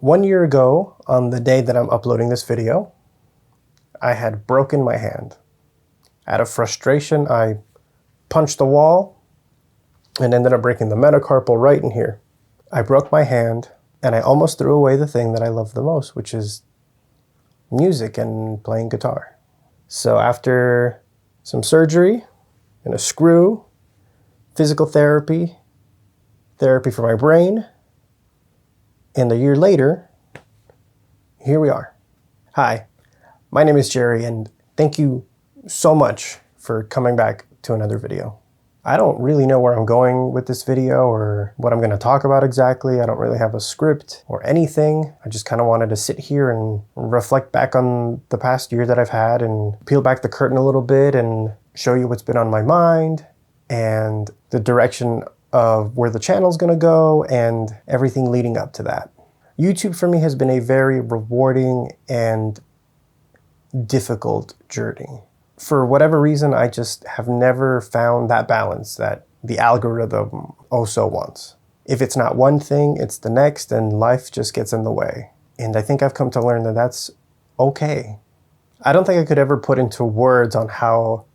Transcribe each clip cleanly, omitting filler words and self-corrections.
1 year ago, on the day that I'm uploading this video, I had broken my hand. Out of frustration, I punched the wall and ended up breaking the metacarpal right in here. I broke my hand and I almost threw away the thing that I love the most, which is music and playing guitar. So after some surgery and a screw, physical therapy, therapy for my brain, and a year later, here we are. Hi, my name is Gerry, and thank you so much for coming back to another video. I don't really know where I'm going with this video or what I'm going to talk about exactly. I don't really have a script or anything. I just kind of wanted to sit here and reflect back on the past year that I've had and peel back the curtain a little bit and show you what's been on my mind and the direction of where the channel's going to go and everything leading up to that. YouTube for me has been a very rewarding and difficult journey. For whatever reason, I just have never found that balance that the algorithm so wants. If it's not one thing, it's the next, and life just gets in the way. And I think I've come to learn that that's okay. I don't think I could ever put into words on how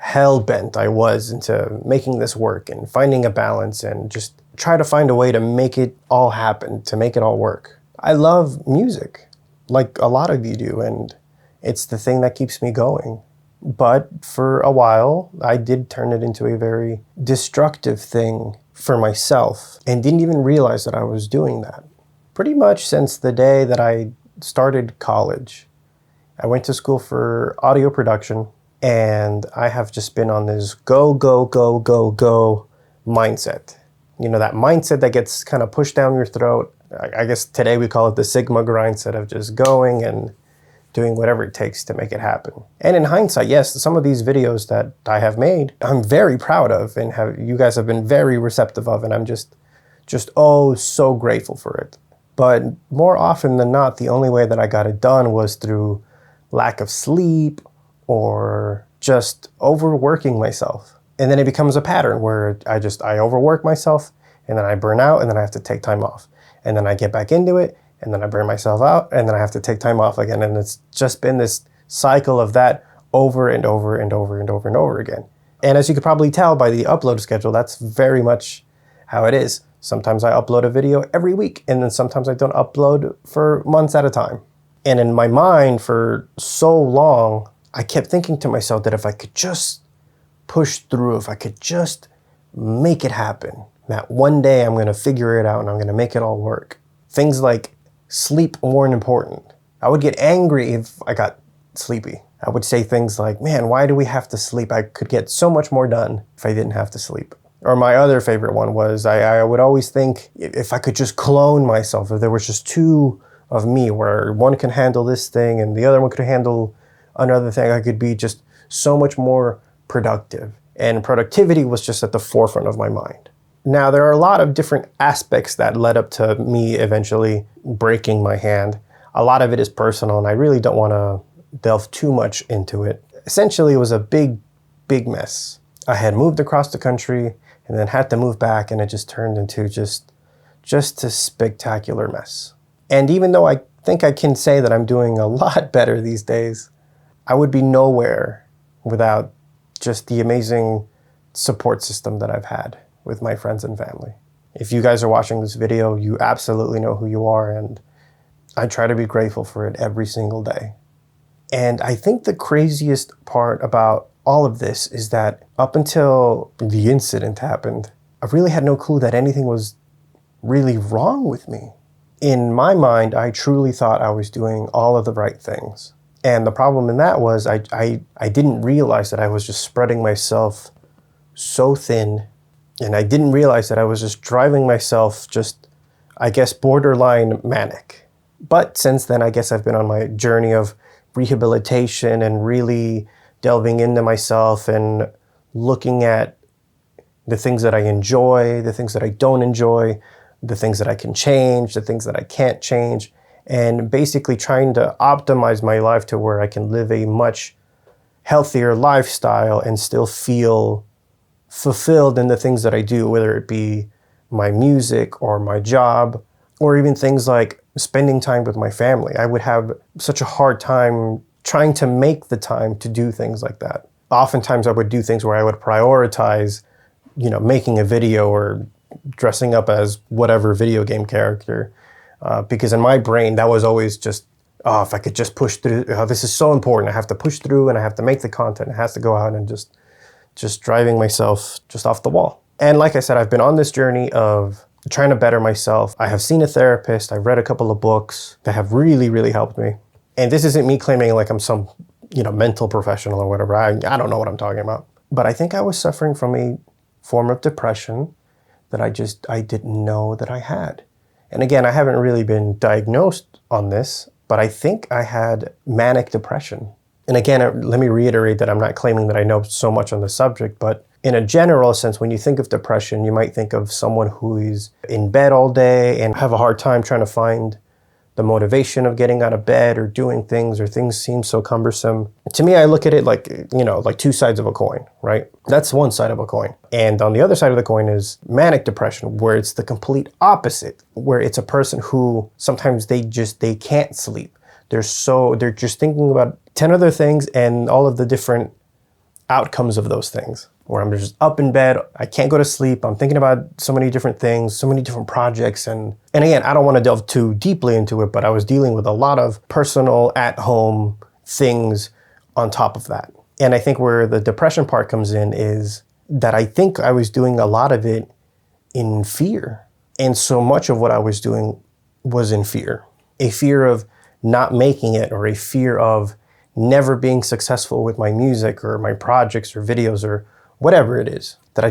hell-bent I was into making this work and finding a balance and just try to find a way to make it all happen, to make it all work. I love music, like a lot of you do, and it's the thing that keeps me going. But for a while, I did turn it into a very destructive thing for myself and didn't even realize that I was doing that. Pretty much since the day that I started college. I went to school for audio production, and I have just been on this go, go, go, go, go mindset. You know, that mindset that gets kind of pushed down your throat. I guess today we call it the Sigma grindset of just going and doing whatever it takes to make it happen. And in hindsight, yes, some of these videos that I have made, I'm very proud of and you guys have been very receptive of, and I'm just so grateful for it. But more often than not, the only way that I got it done was through lack of sleep or just overworking myself. And then it becomes a pattern where I overwork myself and then I burn out and then I have to take time off. And then I get back into it and then I burn myself out and then I have to take time off again. And it's just been this cycle of that over and over and over and over and over again. And as you could probably tell by the upload schedule, that's very much how it is. Sometimes I upload a video every week and then sometimes I don't upload for months at a time. And in my mind for so long, I kept thinking to myself that if I could just push through, if I could just make it happen, that one day I'm going to figure it out and I'm going to make it all work. Things like sleep weren't important. I would get angry if I got sleepy. I would say things like, man, why do we have to sleep? I could get so much more done if I didn't have to sleep. Or my other favorite one was I would always think if I could just clone myself, if there was just two of me where one can handle this thing and the other one could handle another thing, I could be just so much more productive. And productivity was just at the forefront of my mind. Now, there are a lot of different aspects that led up to me eventually breaking my hand. A lot of it is personal, and I really don't want to delve too much into it. Essentially, it was a big, big mess. I had moved across the country and then had to move back, and it just turned into just a spectacular mess. And even though I think I can say that I'm doing a lot better these days, I would be nowhere without just the amazing support system that I've had with my friends and family. If you guys are watching this video, you absolutely know who you are, and I try to be grateful for it every single day. And I think the craziest part about all of this is that up until the incident happened, I really had no clue that anything was really wrong with me. In my mind, I truly thought I was doing all of the right things. And the problem in that was I didn't realize that I was just spreading myself so thin, and I didn't realize that I was just driving myself just, I guess, borderline manic. But since then, I guess I've been on my journey of rehabilitation and really delving into myself and looking at the things that I enjoy, the things that I don't enjoy, the things that I can change, the things that I can't change, and basically trying to optimize my life to where I can live a much healthier lifestyle and still feel fulfilled in the things that I do, whether it be my music or my job or even things like spending time with my family. I would have such a hard time trying to make the time to do things like that. Oftentimes I would do things where I would prioritize, making a video or dressing up as whatever video game character. Because in my brain, that was always just, if I could just push through, this is so important. I have to push through and I have to make the content. It has to go out and just driving myself just off the wall. And like I said, I've been on this journey of trying to better myself. I have seen a therapist. I've read a couple of books that have really, really helped me. And this isn't me claiming like I'm some, mental professional or whatever. I don't know what I'm talking about. But I think I was suffering from a form of depression that I didn't know that I had. And again, I haven't really been diagnosed on this, but I think I had manic depression. And again, let me reiterate that I'm not claiming that I know so much on the subject, but in a general sense, when you think of depression, you might think of someone who is in bed all day and have a hard time trying to find the motivation of getting out of bed or doing things, or things seem so cumbersome. To me, I look at it like, like two sides of a coin, right? That's one side of a coin. And on the other side of the coin is manic depression, where it's the complete opposite, where it's a person who sometimes they can't sleep. They're just thinking about 10 other things and all of the different outcomes of those things, where I'm just up in bed, I can't go to sleep, I'm thinking about so many different things, so many different projects. And again, I don't want to delve too deeply into it, but I was dealing with a lot of personal at-home things on top of that. And I think where the depression part comes in is that I think I was doing a lot of it in fear. And so much of what I was doing was in fear. A fear of not making it, or a fear of never being successful with my music or my projects or videos or whatever it is, that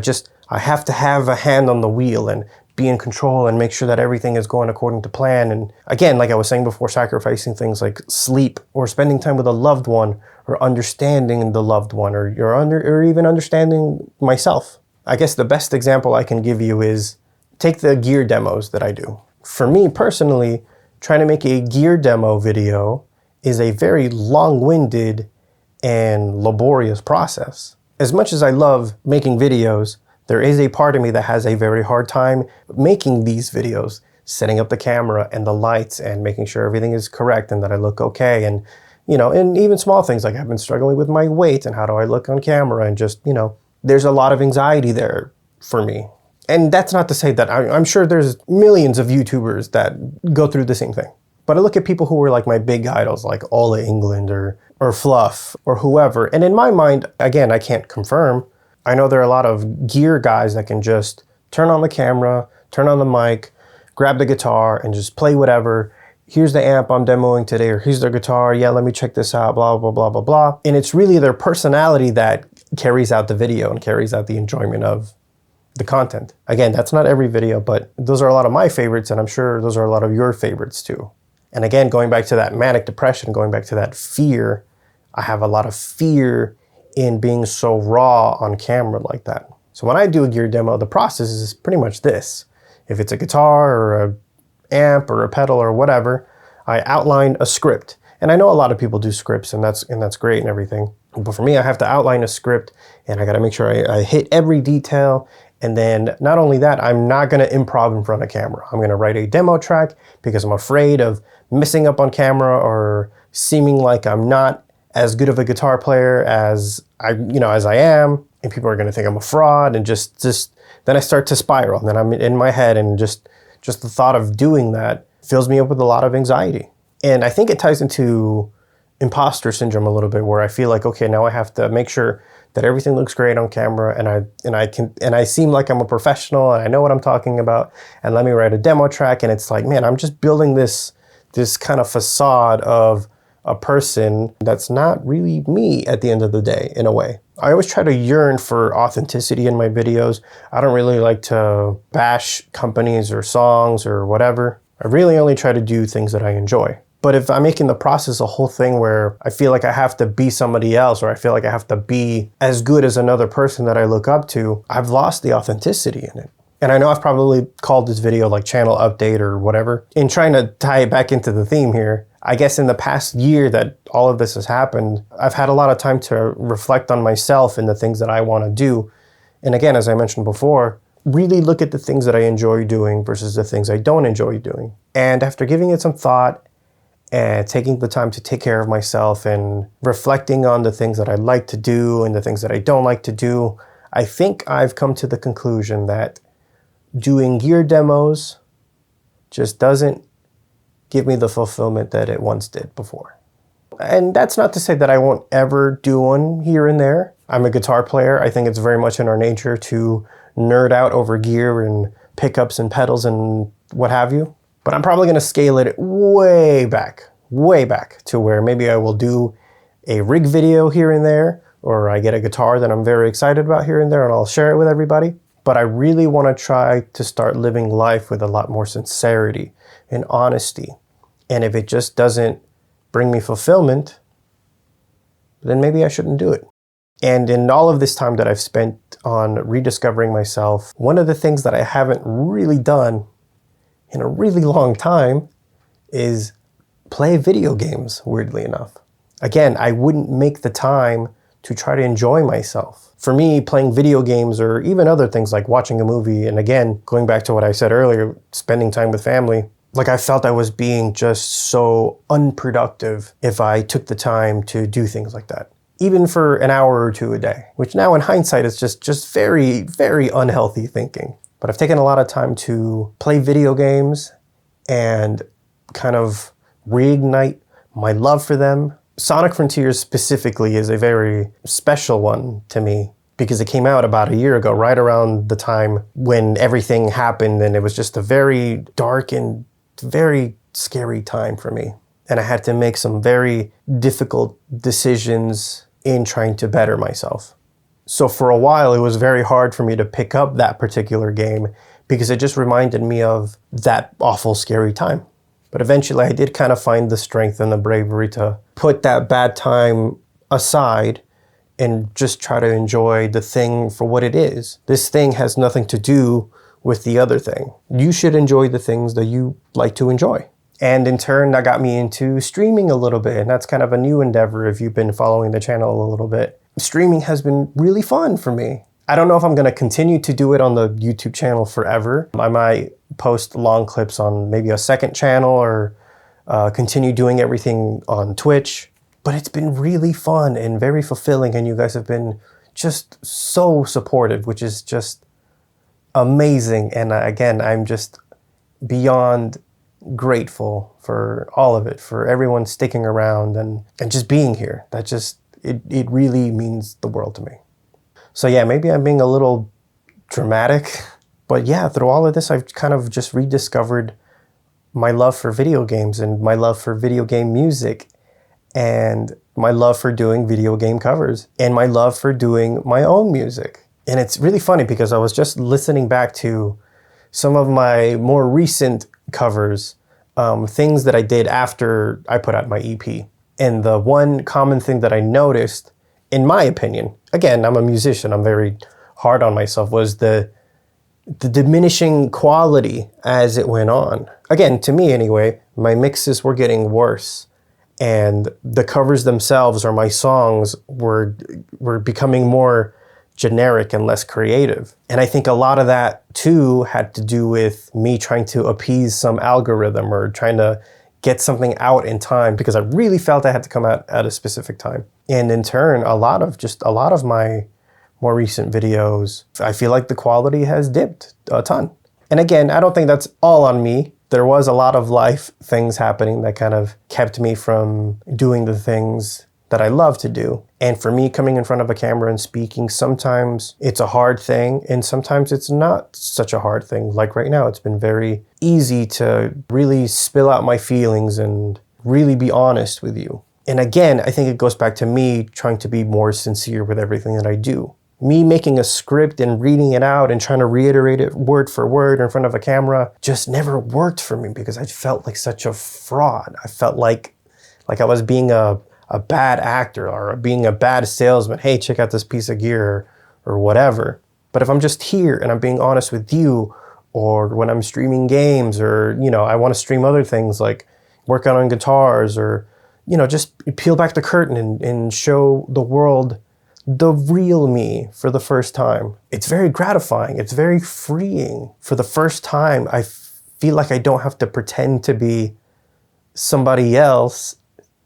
I have to have a hand on the wheel and be in control and make sure that everything is going according to plan. And again, like I was saying before, sacrificing things like sleep or spending time with a loved one or understanding the loved one or even understanding myself. I guess the best example I can give you is take the gear demos that I do. For me personally, trying to make a gear demo video is a very long-winded and laborious process. As much as I love making videos, there is a part of me that has a very hard time making these videos, setting up the camera and the lights and making sure everything is correct and that I look okay. And, and even small things like I've been struggling with my weight and how do I look on camera, and just, there's a lot of anxiety there for me. And that's not to say that I'm sure there's millions of YouTubers that go through the same thing. But I look at people who were like my big idols, like Ola England or Fluff or whoever. And in my mind, again, I can't confirm. I know there are a lot of gear guys that can just turn on the camera, turn on the mic, grab the guitar and just play whatever. Here's the amp I'm demoing today, or here's their guitar. Yeah, let me check this out, blah, blah, blah, blah, blah. And it's really their personality that carries out the video and carries out the enjoyment of the content. Again, that's not every video, but those are a lot of my favorites, and I'm sure those are a lot of your favorites too. And again, going back to that manic depression, going back to that fear, I have a lot of fear in being so raw on camera like that. So when I do a gear demo, the process is pretty much this. If it's a guitar or an amp or a pedal or whatever, I outline a script. And I know a lot of people do scripts, and that's great and everything. But for me, I have to outline a script, and I got to make sure I hit every detail. And then not only that, I'm not going to improv in front of camera. I'm going to write a demo track because I'm afraid of messing up on camera or seeming like I'm not as good of a guitar player as I am, and people are going to think I'm a fraud, and just then I start to spiral. And then I'm in my head, and just the thought of doing that fills me up with a lot of anxiety. And I think it ties into imposter syndrome a little bit, where I feel like, okay, now I have to make sure that everything looks great on camera, and I seem like I'm a professional and I know what I'm talking about, and let me write a demo track. And it's like, man, I'm just building this kind of facade of a person that's not really me at the end of the day, in a way. I always try to yearn for authenticity in my videos. I don't really like to bash companies or songs or whatever. I really only try to do things that I enjoy. But if I'm making the process a whole thing where I feel like I have to be somebody else, or I feel like I have to be as good as another person that I look up to, I've lost the authenticity in it. And I know I've probably called this video like channel update or whatever. In trying to tie it back into the theme here, I guess in the past year that all of this has happened, I've had a lot of time to reflect on myself and the things that I want to do. And again, as I mentioned before, really look at the things that I enjoy doing versus the things I don't enjoy doing. And after giving it some thought and taking the time to take care of myself and reflecting on the things that I like to do and the things that I don't like to do, I think I've come to the conclusion that doing gear demos just doesn't give me the fulfillment that it once did before. And that's not to say that I won't ever do one here and there. I'm a guitar player. I think it's very much in our nature to nerd out over gear and pickups and pedals and what have you. But I'm probably going to scale it way back to where maybe I will do a rig video here and there, or I get a guitar that I'm very excited about here and there and I'll share it with everybody. But I really want to try to start living life with a lot more sincerity and honesty. And if it just doesn't bring me fulfillment, then maybe I shouldn't do it. And in all of this time that I've spent on rediscovering myself, one of the things that I haven't really done in a really long time is play video games, weirdly enough. Again, I wouldn't make the time to try to enjoy myself. For me, playing video games or even other things like watching a movie, and again, going back to what I said earlier, spending time with family, like I felt I was being just so unproductive if I took the time to do things like that. Even for an hour or two a day, which now in hindsight is just very, very unhealthy thinking. But I've taken a lot of time to play video games and kind of reignite my love for them. Sonic Frontiers specifically is a very special one to me because it came out about a year ago, right around the time when everything happened, and it was just a very dark and very scary time for me. And I had to make some very difficult decisions in trying to better myself. So for a while, it was very hard for me to pick up that particular game because it just reminded me of that awful, scary time. But eventually I did kind of find the strength and the bravery to put that bad time aside and just try to enjoy the thing for what it is. This thing has nothing to do with the other thing. You should enjoy the things that you like to enjoy. And in turn, that got me into streaming a little bit. And that's kind of a new endeavor if you've been following the channel a little bit. Streaming has been really fun for me. I don't know if I'm going to continue to do it on the YouTube channel forever. I might post long clips on maybe a second channel or continue doing everything on Twitch. But it's been really fun and very fulfilling. And you guys have been just so supportive, which is just amazing. And again, I'm just beyond grateful for all of it, for everyone sticking around and just being here. That just, it really means the world to me. So yeah, maybe I'm being a little dramatic, but yeah, through all of this, I've kind of just rediscovered my love for video games and my love for video game music and my love for doing video game covers and my love for doing my own music. And it's really funny because I was just listening back to some of my more recent covers, things that I did after I put out my EP. And the one common thing that I noticed, in my opinion, again, I'm a musician, I'm very hard on myself, was the diminishing quality as it went on. Again, to me anyway, my mixes were getting worse. And the covers themselves or my songs were becoming more generic and less creative. And I think a lot of that too had to do with me trying to appease some algorithm or trying to get something out in time because I really felt I had to come out at a specific time. And in turn, a lot of my more recent videos, I feel like the quality has dipped a ton. And again, I don't think that's all on me. There was a lot of life things happening that kind of kept me from doing the things that I love to do. And for me, coming in front of a camera and speaking, sometimes it's a hard thing and sometimes it's not such a hard thing. Like right now, it's been very easy to really spill out my feelings and really be honest with you. And again, I think it goes back to me trying to be more sincere with everything that I do. Me making a script and reading it out and trying to reiterate it word for word in front of a camera just never worked for me because I felt like such a fraud. I felt like I was being a bad actor or being a bad salesman. Hey, check out this piece of gear or whatever. But if I'm just here and I'm being honest with you, or when I'm streaming games or, I want to stream other things like working on guitars or, just peel back the curtain and show the world the real me for the first time. It's very gratifying. It's very freeing. For the first time, I feel like I don't have to pretend to be somebody else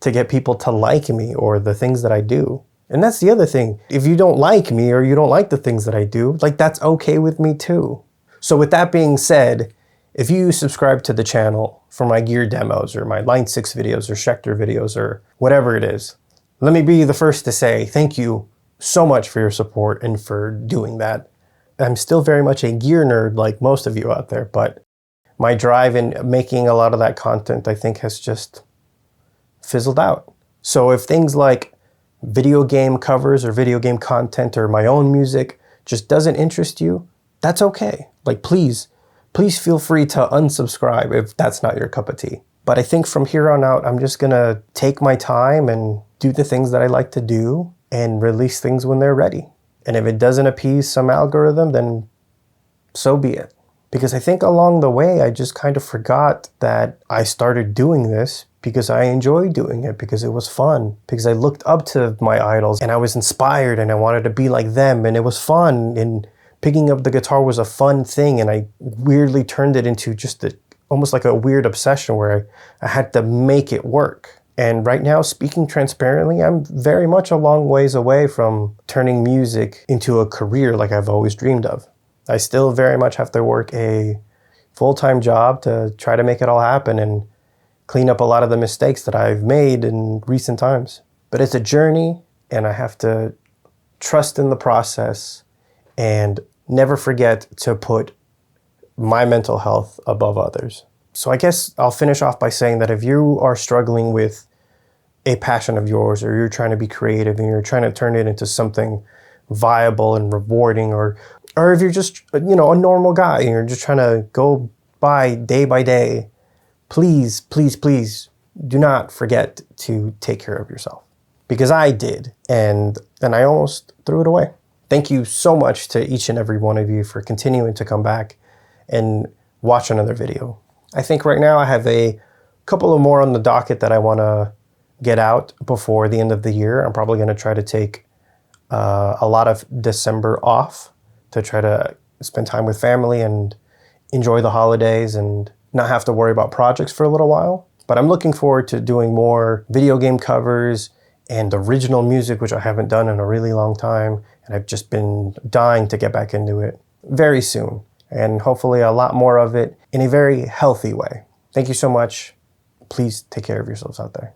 to get people to like me or the things that I do. And that's the other thing. If you don't like me or you don't like the things that I do, like, that's okay with me too. So with that being said, if you subscribe to the channel for my gear demos or my Line 6 videos or Schecter videos or whatever it is, let me be the first to say thank you so much for your support and for doing that. I'm still very much a gear nerd like most of you out there, but my drive in making a lot of that content, I think, has just fizzled out. So if things like video game covers or video game content or my own music just doesn't interest you, that's okay. Like, please feel free to unsubscribe if that's not your cup of tea. But I think from here on out, I'm just gonna take my time and do the things that I like to do and release things when they're ready. And if it doesn't appease some algorithm, then so be it. Because I think along the way, I just kind of forgot that I started doing this because I enjoyed doing it, because it was fun, because I looked up to my idols and I was inspired and I wanted to be like them, and it was fun, and picking up the guitar was a fun thing, and I weirdly turned it into just almost like a weird obsession where I had to make it work. And right now, speaking transparently, I'm very much a long ways away from turning music into a career like I've always dreamed of. I still very much have to work a full-time job to try to make it all happen and clean up a lot of the mistakes that I've made in recent times. But it's a journey, and I have to trust in the process and never forget to put my mental health above others. So I guess I'll finish off by saying that if you are struggling with a passion of yours, or you're trying to be creative and you're trying to turn it into something viable and rewarding, or if you're just, a normal guy and you're just trying to go by day, please do not forget to take care of yourself. Because I did, and then I almost threw it away. Thank you so much to each and every one of you for continuing to come back and watch another video. I think right now I have a couple of more on the docket that I want to get out before the end of the year. I'm probably going to try to take a lot of December off to try to spend time with family and enjoy the holidays and not have to worry about projects for a little while. But I'm looking forward to doing more video game covers and original music, which I haven't done in a really long time. And I've just been dying to get back into it very soon. And hopefully a lot more of it in a very healthy way. Thank you so much. Please take care of yourselves out there.